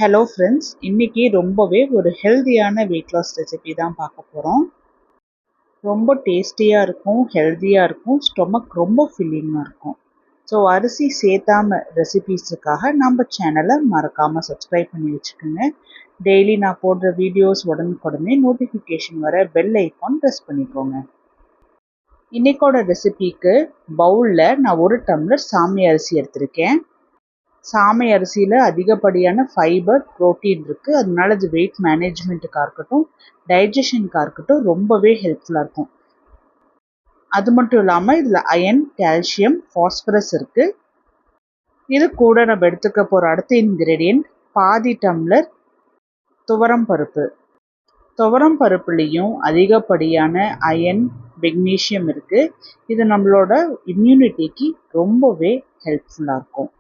Hello friends, இன்னைக்கு ரொம்பவே ஒரு ஹெல்தியான வெயிட் லாஸ் ரெசிபி தான் பார்க்க போகிறோம். ரொம்ப டேஸ்டியாக இருக்கும், ஹெல்தியாக இருக்கும், ஸ்டொமக் ரொம்ப ஃபில்லிங்காக இருக்கும். ஸோ அரிசி சேர்த்தாம ரெசிபீஸுக்காக நம்ம சேனலை மறக்காமல் சப்ஸ்கிரைப் பண்ணி வச்சுக்கோங்க. டெய்லி நான் போடுற வீடியோஸ் உடனுக்குடனே நோட்டிஃபிகேஷன் வர பெல் ஐக்கான் ப்ரெஸ் பண்ணிக்கோங்க. இன்னைக்கோட ரெசிபிக்கு பவுலில் நான் 1 டம்ளர் சாமை அரிசி எடுத்திருக்கேன். சாமை அரிசியில் அதிகப்படியான ஃபைபர், புரோட்டீன் இருக்குது. அதனால அது வெயிட் மேனேஜ்மெண்ட்டுக்காக இருக்கட்டும், டைஜஷனுக்காக இருக்கட்டும் ரொம்பவே ஹெல்ப்ஃபுல்லாக இருக்கும். அது மட்டும் இல்லாமல் இதில் அயன், கால்சியம், ஃபாஸ்பரஸ் இருக்குது. இது கூட நம்ம எடுத்துக்க போகிற அடுத்த இன்க்ரீடியன்ட் பாதி டம்ளர் துவரம் பருப்பு. துவரம் பருப்புலேயும் அதிகப்படியான அயன், மெக்னீஷியம் இருக்குது. இது நம்மளோட இம்யூனிட்டிக்கு ரொம்பவே ஹெல்ப்ஃபுல்லாக இருக்கும்.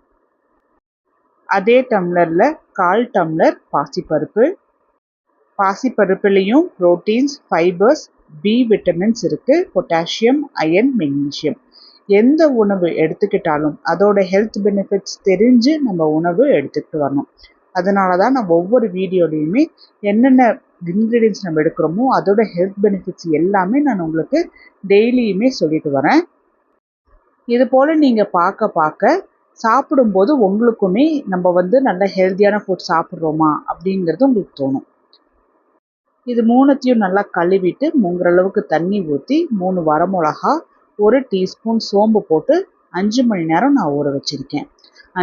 அதே டம்ளரில் 1/4 டம்ளர் பாசிப்பருப்பு. பாசிப்பருப்புலேயும் ப்ரோட்டீன்ஸ், ஃபைபர்ஸ், பி விட்டமின்ஸ் இருக்குது. Potassium, iron, magnesium. எந்த உணவு எடுத்துக்கிட்டாலும் அதோட ஹெல்த் பெனிஃபிட்ஸ் தெரிஞ்சு நம்ம உணவு எடுத்துக்கிட்டு வரணும். அதனால தான் நம்ம ஒவ்வொரு வீடியோலையுமே என்னென்ன இன்க்ரீடியன்ஸ் நம்ம எடுக்கிறோமோ அதோட ஹெல்த் பெனிஃபிட்ஸ் எல்லாமே நான் உங்களுக்கு டெய்லியுமே சொல்லிட்டு வரேன். இது போல் நீங்கள் பார்க்க சாப்பிடும்போது உங்களுக்குமே நம்ம நல்ல ஹெல்த்தியான ஃபுட் சாப்பிட்றோமா அப்படிங்கிறது உங்களுக்கு தோணும். இது 3த்தையும் நல்லா கழுவிட்டு முங்குற அளவுக்கு தண்ணி ஊற்றி 3 வரமிளகா, 1 டீஸ்பூன் சோம்பு போட்டு 5 மணி நேரம் நான் ஊற வச்சுருக்கேன்.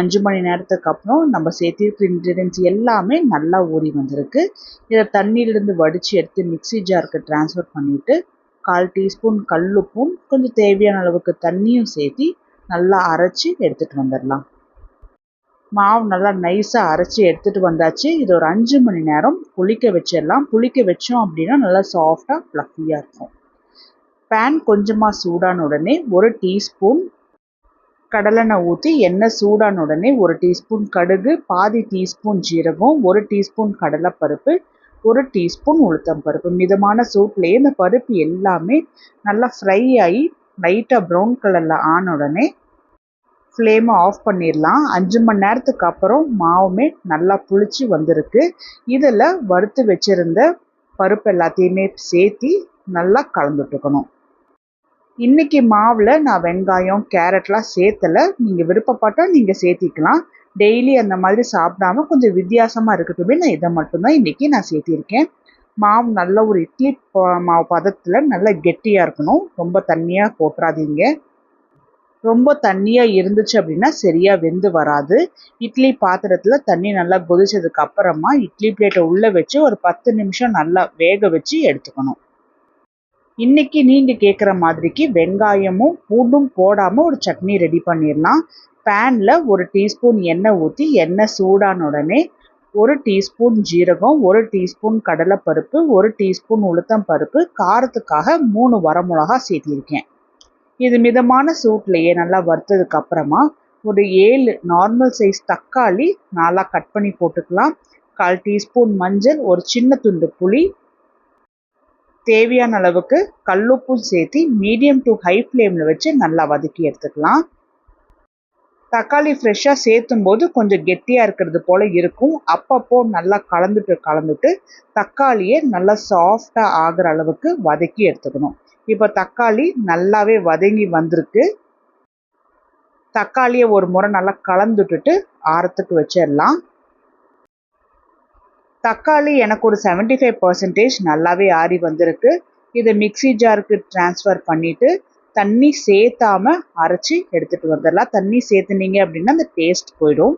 5 மணி நேரத்துக்கு அப்புறம் நம்ம சேர்த்திருக்கிற இன்க்ரீடியன்ஸ் எல்லாமே நல்லா ஊறி வந்திருக்கு. இதை தண்ணியிலேருந்து வடித்து எடுத்து மிக்ஸி ஜாருக்கு ட்ரான்ஸ்ஃபர் பண்ணிவிட்டு 1/4 டீஸ்பூன் கல்லுப்பும் கொஞ்சம் தேவையான அளவுக்கு தண்ணியும் சேர்த்தி நல்லா அரைச்சி எடுத்துகிட்டு வந்துடலாம். மாவு நல்லா நைஸாக அரைச்சி எடுத்துகிட்டு வந்தாச்சு. இது ஒரு 5 மணி நேரம் புளிக்க வச்சிடலாம். புளிக்க வச்சோம் அப்படின்னா நல்லா சாஃப்டாக ஃப்ளஃபியாக இருக்கும். பேன் கொஞ்சமாக சூடான உடனே 1 டீஸ்பூன் கடலெண்ணெய் ஊற்றி எண்ணெய் சூடான உடனே 1 டீஸ்பூன் கடுகு, பாதி டீஸ்பூன் ஜீரகம், 1 டீஸ்பூன் கடலைப்பருப்பு, 1 டீஸ்பூன் உளுத்தம்பருப்பு. மிதமான சூட்லேயே இந்த பருப்பு எல்லாமே நல்லா ஃப்ரை ஆகி லைட்டாக ப்ரௌன் கலரில் ஆன உடனே ஃப்ளேமை ஆஃப் பண்ணிடலாம். 5 மணி நேரத்துக்கு அப்புறம் மாவுமே நல்லா புளிச்சு வந்திருக்கு. இதில் வறுத்து வச்சுருந்த பருப்பு எல்லாத்தையுமே சேர்த்தி நல்லா கலந்துட்டுக்கணும். இன்றைக்கி மாவில் நான் வெங்காயம், கேரட்லாம் சேர்த்தலை. நீங்கள் விருப்பப்பட்டால் நீங்கள் சேர்த்திக்கலாம். டெய்லி அந்த மாதிரி சாப்பிடாம கொஞ்சம் வித்தியாசமாக இருக்கட்டுமே நான் இதை மட்டும்தான் இன்றைக்கி நான் சேர்த்திருக்கேன். மாவு நல்ல ஒரு இட்லி மாவு பதத்தில் நல்லா கெட்டியாக இருக்கணும். ரொம்ப தண்ணியாக போட்டுறாதீங்க. ரொம்ப தண்ணியாக இருந்துச்சு அப்படின்னா சரியாக வெந்து வராது. இட்லி பாத்திரத்தில் தண்ணி நல்லா கொதிச்சதுக்கு அப்புறமா இட்லி பிளேட்டை உள்ளே வச்சு ஒரு 10 நிமிஷம் நல்லா வேக வச்சு எடுத்துக்கணும். இன்றைக்கி நீங்கள் கேட்குற மாதிரிக்கு வெங்காயமும் பூண்டும் போடாமல் ஒரு சட்னி ரெடி பண்ணிடலாம். பேனில் 1 டீஸ்பூன் எண்ணெய் ஊற்றி எண்ணெய் சூடான உடனே 1 டீஸ்பூன் ஜீரகம், 1 டீஸ்பூன் கடலைப்பருப்பு, 1 டீஸ்பூன் உளுத்தம் பருப்பு, காரத்துக்காக 3 வரமிளகா சேர்த்திருக்கேன். இது மிதமான சூட்லேயே நல்லா வறுத்ததுக்கு அப்புறமா ஒரு 7 நார்மல் சைஸ் தக்காளி நல்லா கட் பண்ணி போட்டுக்கலாம். 1/4 டீஸ்பூன் மஞ்சள், ஒரு சின்ன துண்டு புளி, தேவையான அளவுக்கு கல்லுப்பும் சேர்த்தி மீடியம் டு ஹை ஃப்ளேமில் வச்சு நல்லா வதக்கி எடுத்துக்கலாம். தக்காளி ஃப்ரெஷ்ஷாக சேர்த்தும் போது கொஞ்சம் கெட்டியாக இருக்கிறது போல் இருக்கும். அப்பப்போ நல்லா கலந்துட்டு தக்காளியை நல்லா சாஃப்டாக ஆகிற அளவுக்கு வதக்கி எடுத்துக்கணும். இப்போ தக்காளி நல்லாவே வதங்கி வந்திருக்கு. தக்காளியை ஒரு முறை நல்லா கலந்துட்டுட்டு ஆறத்துக்கு வச்சிடலாம். தக்காளி எனக்கு ஒரு 75% நல்லாவே ஆறி வந்திருக்கு. இதை மிக்ஸி ஜாருக்கு ட்ரான்ஸ்ஃபர் பண்ணிவிட்டு தண்ணி சேர்த்தாம அரைச்சி எடுத்துகிட்டு வந்துடலாம். தண்ணி சேர்த்துனீங்க அப்படின்னா அந்த டேஸ்ட் போயிடும்.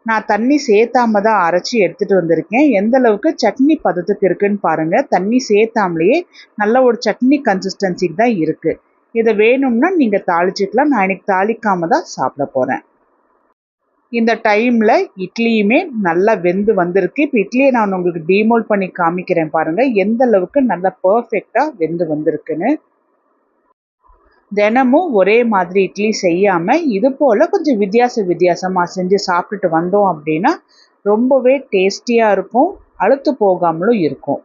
நான் தண்ணி சேர்த்தாம தான் அரைச்சி எடுத்துகிட்டு வந்திருக்கேன். எந்த அளவுக்கு சட்னி பதத்துக்கு இருக்குன்னு பாருங்கள். தண்ணி சேர்த்தாமலேயே நல்ல ஒரு சட்னி கன்சிஸ்டன்சிக்கு தான் இருக்குது. இதை வேணும்னா நீங்கள் தாளிச்சிக்கலாம். நான் இன்னைக்கு தாளிக்காம தான் சாப்பிட போகிறேன். இந்த டைமில் இட்லியுமே நல்லா வெந்து வந்திருக்கு. இப்போ இட்லியை நான் உங்களுக்கு டீமோல்ட் பண்ணி காமிக்கிறேன் பாருங்கள் எந்த அளவுக்கு நல்லா பர்ஃபெக்டாக வெந்து வந்திருக்குன்னு. தினமும் ஒரே மாதிரி இட்லி செய்யாமல் இது போல் கொஞ்சம் வித்தியாசமாக செஞ்சு சாப்பிட்டுட்டு வந்தோம் அப்படின்னா ரொம்பவே டேஸ்டியாக இருக்கும், அழுத்து போகாமலும் இருக்கும்.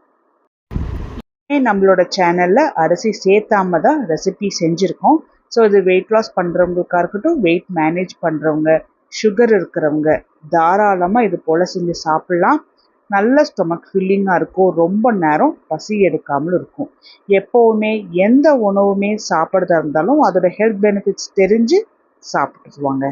நம்மளோட சேனலில் அரிசி சேர்த்தாம தான் ரெசிபி செஞ்சுருக்கோம். ஸோ இது வெயிட் லாஸ் பண்ணுறவங்களுக்காக இருக்கட்டும், வெயிட் மேனேஜ் பண்ணுறவங்க, சுகர் இருக்கிறவங்க தாராளமாக இது போல் செஞ்சு சாப்பிட்லாம். நல்ல ஸ்டொமக் ஃபில்லிங்காக இருக்கும். ரொம்ப நேரம் பசி எடுக்காமல் இருக்கும். எப்போவுமே எந்த உணவுமே சாப்பிட்றதா இருந்தாலும் அதோட ஹெல்த் பெனிஃபிட்ஸ் தெரிஞ்சு சாப்பிட்டுருவாங்க.